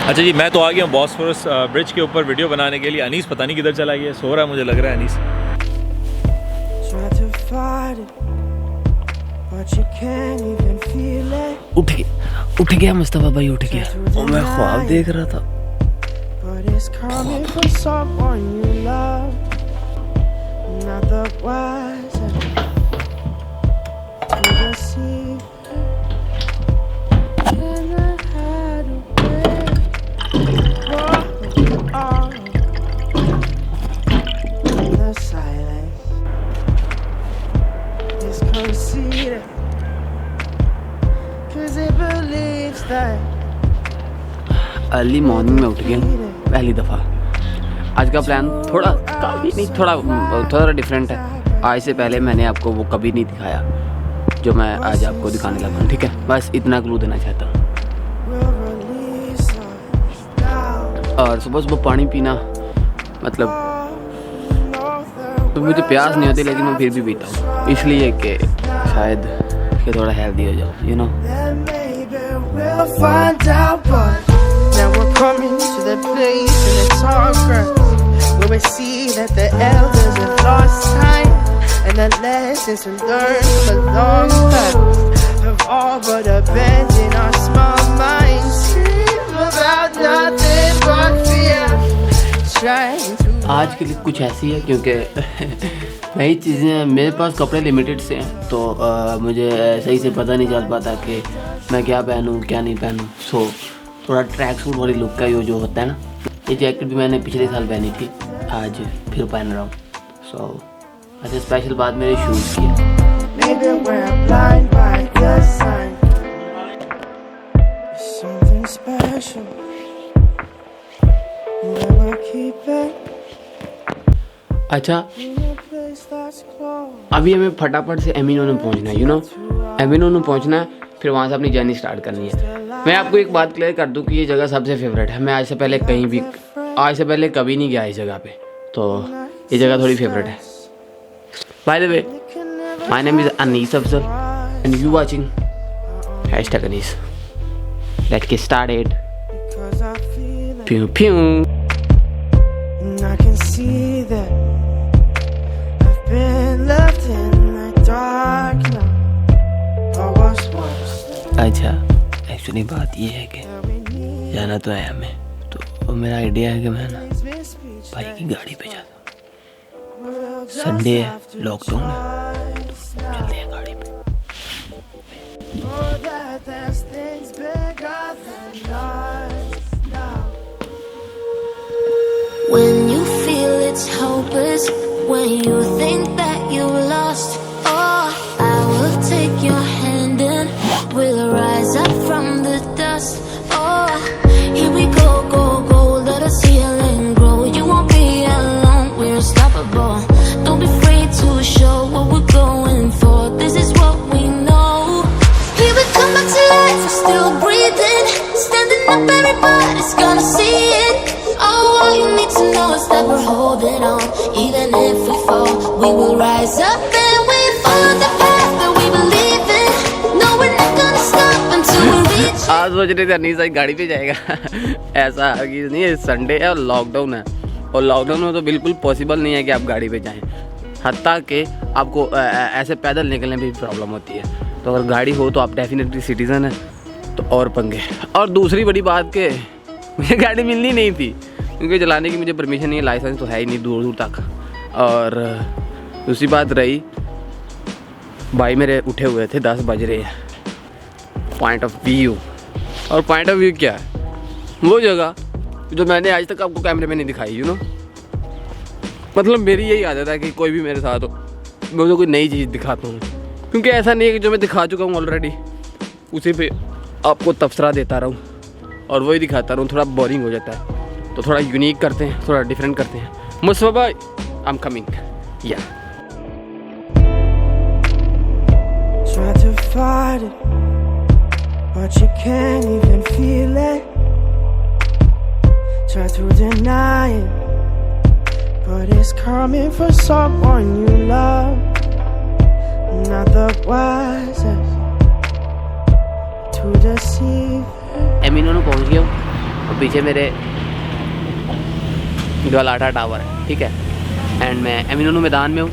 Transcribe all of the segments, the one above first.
अच्छा जी, मैं तो आ गया हूँ बॉस्फोरस ब्रिज के ऊपर वीडियो बनाने के लिए। अनीस पता नहीं किधर चला गया, सो रहा है मुझे लग रहा है अनीस। उठ गया मुस्तफा भाई, उठ गया। और मैं ख्वाब देख रहा था। अर्ली मॉर्निंग में उठ गया पहली दफ़ा। आज का प्लान थोड़ा काफ़ी नहीं, थोड़ा डिफरेंट है। आज से पहले मैंने आपको वो कभी नहीं दिखाया जो मैं आज आपको दिखाने लगा हूँ, ठीक है? बस इतना क्लू देना चाहता हूँ। और सुबह सुबह पानी पीना, मतलब तो मुझे प्यास नहीं होती लेकिन मैं फिर भी पीता हूँ, इसलिए कि शायद कि थोड़ा हेल्दी हो जाओ, you know. Now we're coming to the place in the tall grass where we see that the elders have lost time and the lessons we learned from a long past have all but abandoned our small minds. Dream about nothing but fear. Trying to. आज के लिए कुछ ऐसी है क्योंकि नई चीज़ें, मेरे पास कपड़े लिमिटेड से हैं, तो मुझे सही से पता नहीं चल पाता कि मैं क्या पहनूं क्या नहीं पहनूं। सो थोड़ा ट्रैक सूट वाली लुक का जो होता है ना, ये जैकेट भी मैंने पिछले साल पहनी थी, आज फिर पहन रहा हूँ। सो अच्छा, स्पेशल बात मेरे शूज़ की है। अच्छा, अभी हमें फटाफट से एमिनो में पहुँचना है, यू नो। एमिनो में पहुँचना है, फिर वहाँ से अपनी जर्नी स्टार्ट करनी है। मैं आपको एक बात क्लियर कर दूं कि ये जगह सबसे फेवरेट है। मैं आज से पहले कभी नहीं गया इस जगह पे, तो ये जगह थोड़ी फेवरेट है। By the way, my name is Anis Afzal and you watching #Anis। Let's get started. प्यू प्यू। अच्छा, एक्चुअली बात ये है कि जाना तो है हमें, तो मेरा आइडिया है कि मैं ना भाई की गाड़ी पे जाता हूँ। संडे है, लॉकडाउन है, तो चलते हैं गाड़ी पे। When you feel it's hopeless, when you think that you lost, oh, I will take your hand and we'll rise up from the dust. Oh, here we go, go, go, let us heal and grow. You won't be alone, we're unstoppable. Don't be afraid to show what we're going for. This is what we know. Here we come back to life, we're still breathing. Standing up, everybody's gonna see it. Oh, all you need to know is that we're holding on. Even if we fall, we will rise up and we follow the path that we believe in. No, we're not gonna stop until we reach. आज सोच रहे थे अनीस भाई गाड़ी पे जाएगा। ऐसा कि नहीं है, संडे है और लॉकडाउन है, और लॉकडाउन में तो बिल्कुल पॉसिबल नहीं है कि आप गाड़ी पे जाएं। हत्ता कि आपको ऐसे पैदल निकलने में भी प्रॉब्लम होती है। तो अगर गाड़ी हो तो आप डेफिनेटली सिटीज़न है, तो और पंगे। और दूसरी बड़ी बात कि मुझे गाड़ी मिलनी नहीं थी क्योंकि चलाने की मुझे परमिशन नहीं है, लाइसेंस तो है ही नहीं दूर दूर तक। और दूसरी बात रही, भाई मेरे उठे हुए थे, 10 बज रहे हैं। पॉइंट ऑफ व्यू, और पॉइंट ऑफ व्यू क्या है? वो जगह जो मैंने आज तक आपको कैमरे में नहीं दिखाई, यू नो। मतलब मेरी यही आदत है कि कोई भी मेरे साथ हो, मैं उसे कोई नई चीज़ दिखाता हूँ, क्योंकि ऐसा नहीं है कि जो मैं दिखा चुका हूँ ऑलरेडी उसी पे आपको तबसरा देता रहूँ और वही दिखाता रहूँ, थोड़ा बोरिंग हो जाता है। तो थोड़ा यूनिक करते हैं, थोड़ा डिफरेंट करते हैं। मुस्तफा भाई, आई एम कमिंग। या Try to fight it, but you can't even feel it. Try to deny it, but it's coming from someone you love. Not the wisest to deceive. Amino में पहुँच गया हूँ। और पीछे मेरे गलाटा टावर है, ठीक है। एंड मैं एमिनो मैदान में हूँ।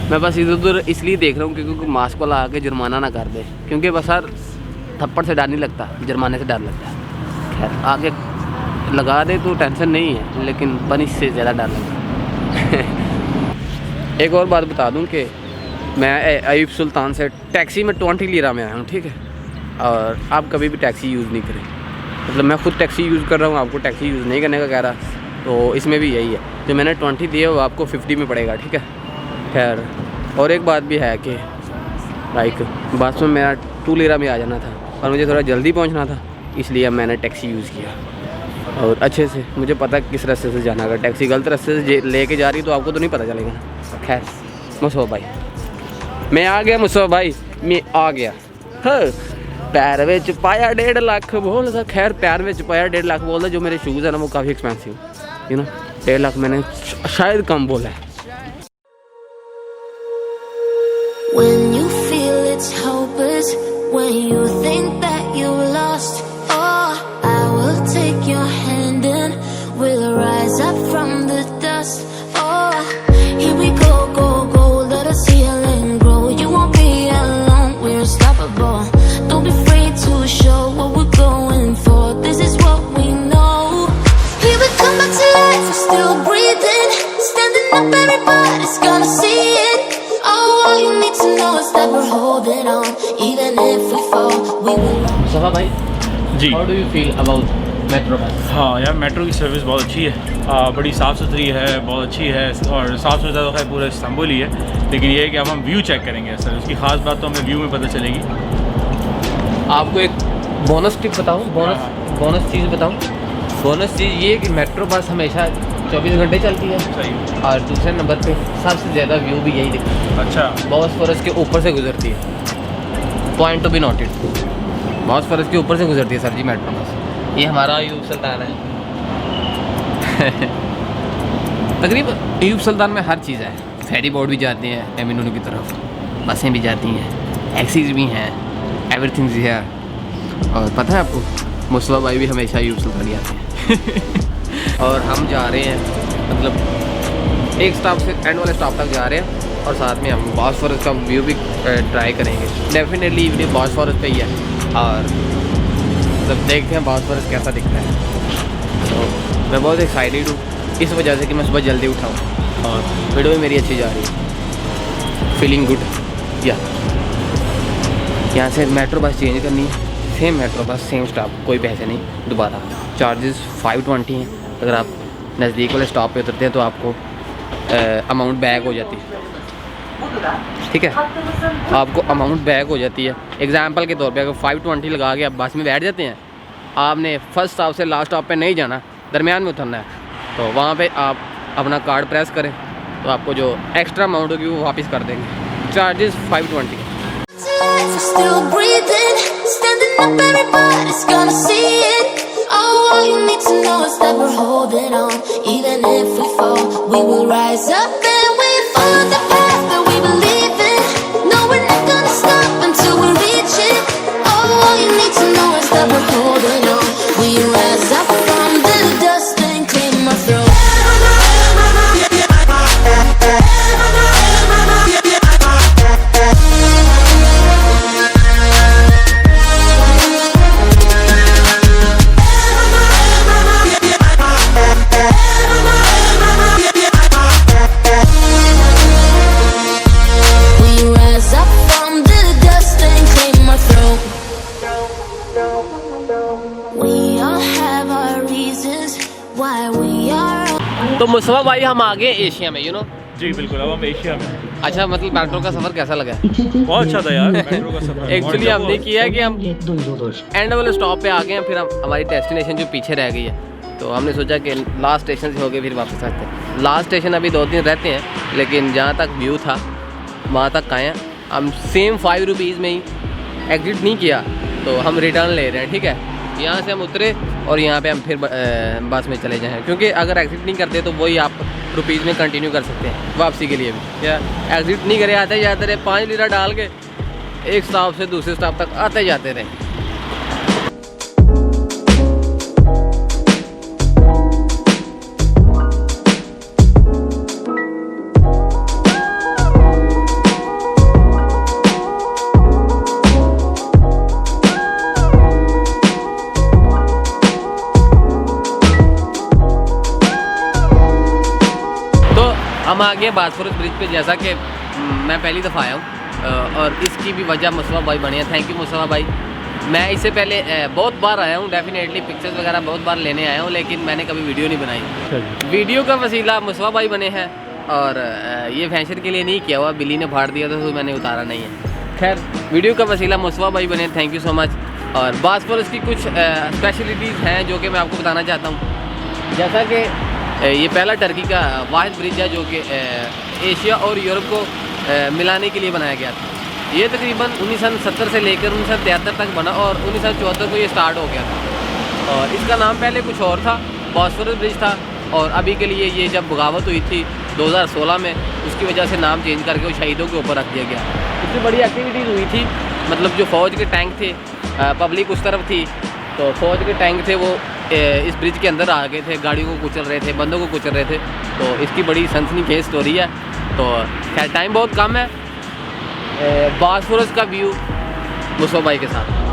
मैं बस इधर उधर इसलिए देख रहा हूँ क्योंकि मास्क वाला आके जुर्माना ना कर दे, क्योंकि बस सर थप्पड़ से डर नहीं लगता, जुर्माने से डर लगता है। खैर आगे लगा दे तो टेंशन नहीं है, लेकिन पनिश से ज़्यादा डर लगता है। एक और बात बता दूं कि मैं अयूब सुल्तान से टैक्सी में 20 लिरा में आया हूँ, ठीक है। और आप कभी भी टैक्सी यूज़ नहीं करें, मतलब मैं खुद टैक्सी यूज़ कर रहा हूँ, आपको टैक्सी यूज़ नहीं करने का कह रहा। तो इसमें भी यही है, जो मैंने 20 दिए वो आपको 50 में पड़ेगा, ठीक है। खैर और एक बात भी है कि लाइक बस में मेरा 2 लिरा में आ जाना था और मुझे थोड़ा जल्दी पहुँचना था, इसलिए मैंने टैक्सी यूज़ किया। और अच्छे से मुझे पता किस रास्ते से जाना, अगर टैक्सी गलत रास्ते से लेके जा रही तो आपको तो नहीं पता चलेगा ना। खैर मुस्तफा भाई मैं आ गया, मुस्तफा भाई मैं आ गया। हाँ पैर में पाया 1.5 लाख बोलता। खैर पैर में पाया 1.5 लाख बोलता। जो मेरे शूज़ है ना वो काफ़ी एक्सपेंसिव, यू नो 1.5 लाख मैंने शायद कम बोला है। When you feel it's hopeless, when you think that you lost, oh, I will take your hand and we'll rise up from the dust. Oh, here we go, go, go, let us heal and grow. You won't be alone, we're unstoppable. Don't be afraid to show what we're going for. This is what we know. Here we come back to life, we're still breathing, standing up, everybody's gonna see it. All you need to know is that we're holding on, even if we fall, we will. Mustafa भाई ji how do you feel about metro bus? हाँ यार, metro की service बहुत अच्छी है, बड़ी साफ़ सुथरी है, बहुत अच्छी है। और साफ़ सुथरा तो खैर पूरा इस्तांबुल ही है, लेकिन ये है कि अब हम व्यू चेक करेंगे सर, उसकी ख़ास बात तो हमें व्यू में पता चलेगी। आपको एक बोनस टिप बताऊँ, बोनस चीज़ बताऊँ। बोनस चीज़ ये कि मेट्रो बस हमेशा 24 घंटे चलती है। सही। और दूसरे नंबर पे सबसे ज़्यादा व्यू भी यही दिखता है। अच्छा। बॉस्फोरस के ऊपर से गुजरती है, point to be noted. Bosphorus के ऊपर से गुजरती है सर जी मेट्रो बस। ये हमारा अयूब सुल्तान है। तकरीबन अयूब सुल्तान में हर चीज़ है। फेरी बोट भी जाते हैं एमिनो की तरफ, बसें भी जाती हैं, टैक्सीज भी हैं, एवरीथिंग इज हियर। और पता है आपको मुस्तफा भाई भी हमेशा अयूब सुल्तान ही आते हैं। और हम जा रहे हैं, मतलब एक स्टॉप से एंड वाले स्टॉप तक जा रहे हैं, और साथ में हम बॉस्फोरस का व्यू भी ट्राई करेंगे। डेफिनेटली वीडियो बॉस्फोरस पे ही है, और मतलब देखते हैं बॉस्फोरस कैसा दिखता है। तो मैं बहुत एक्साइटेड हूँ इस वजह से कि मैं सुबह जल्दी उठा हूँ और वीडियो भी मेरी अच्छी जा रही है। Feeling good. या यहाँ से मेट्रो बस चेंज करनी है, same metro bus same stop, कोई पैसे नहीं दोबारा। चार्जेस 520 हैं। अगर आप नज़दीक वाले स्टॉप पे उतरते हैं तो आपको अमाउंट बैक हो जाती है, ठीक है। आपको अमाउंट बैक हो जाती है। एग्जांपल के तौर पे अगर 520 लगा के आप बस में बैठ जाते हैं, आपने फर्स्ट स्टॉप से लास्ट स्टॉप पे नहीं जाना, दरमियान में उतरना है, तो वहाँ पे आप अपना कार्ड प्रेस करें तो आपको जो एक्स्ट्रा अमाउंट होगी वो वापस कर देंगे। Charges 520। Still breathing, standing up, everybody's gonna see it. Oh, all you need to know is that we're holding on, even if we fall, we will rise up and we follow the path that we believe in. No, we're not gonna stop until we reach it. Oh, all you need to know is that we're holding on. We rise up from the dust and claim our throne. तो मुस्तफा भाई हम आ गए Asia में, you know. जी बिल्कुल, अब हम Asia में। अच्छा, मतलब मेट्रो का सफ़र कैसा लगा? बहुत अच्छा था यार मेट्रो का सफर। एक्चुअली हमने किया है कि हम एंड वाले स्टॉप पे आ गए हैं, फिर हम हमारी डेस्टिनेशन जो पीछे रह गई है, तो हमने सोचा कि लास्ट स्टेशन से होके फिर वापस आते हैं। लास्ट स्टेशन अभी 2 दिन रहते हैं, लेकिन जहाँ तक व्यू था वहाँ तक आए हैं। हम सेम 5 रुपीज़ में ही एग्जिट नहीं किया, तो हम रिटर्न ले रहे हैं, ठीक है। यहाँ से हम उतरे और यहाँ पे हम फिर बस में चले जाएँ, क्योंकि अगर एग्जिट नहीं करते तो वही आप रुपीज़ में कंटिन्यू कर सकते हैं वापसी के लिए भी। या एग्जिट नहीं करे, आते जाते रहे, 5 लीटर डाल के एक स्टॉप से दूसरे स्टॉप तक आते जाते रहे। हम आ गए बासफोरस ब्रिज पे, जैसा कि मैं पहली दफ़ा आया हूँ और इसकी भी वजह मुस्तफ़ा भाई बने हैं। थैंक यू मुस्तफ़ा भाई। मैं इससे पहले बहुत बार आया हूँ, डेफिनेटली पिक्चर्स वगैरह बहुत बार लेने आया हूँ, लेकिन मैंने कभी वीडियो नहीं बनाई। वीडियो का वसीला मुस्तफ़ा भाई बने हैं और ये फैशन के लिए नहीं किया हुआ, बिल्ली ने फाड़ दिया था तो मैंने उतारा नहीं है। खैर वीडियो का वसीला मुस्तफ़ा भाई बने, थैंक यू सो मच। और बासफोरस की कुछ स्पेशलिटीज़ हैं जो कि मैं आपको बताना चाहता हूँ। जैसा कि ये पहला टर्की का वाहिद ब्रिज है जो कि एशिया और यूरोप को मिलाने के लिए बनाया गया था। ये तकरीबन 1970 से लेकर 1973 तक बना और 1974 को ये स्टार्ट हो गया था। और इसका नाम पहले कुछ और था, बासफोरस ब्रिज था, और अभी के लिए ये जब बगावत हुई थी 2016 में, उसकी वजह से नाम चेंज करके वो शहीदों के ऊपर रख दिया गया। इससे बड़ी एक्टिविटीज़ हुई थी, मतलब जो फ़ौज के टैंक थे, पब्लिक उस तरफ थी, तो फ़ौज के टैंक थे वो इस ब्रिज के अंदर आ गए थे, गाड़ियों को कुचल रहे थे, बंदों को कुचल रहे थे। तो इसकी बड़ी सनसनीखेज स्टोरी है। तो खैर टाइम बहुत कम है, बासफोरस का व्यू मुस्तफ़ा भाई के साथ।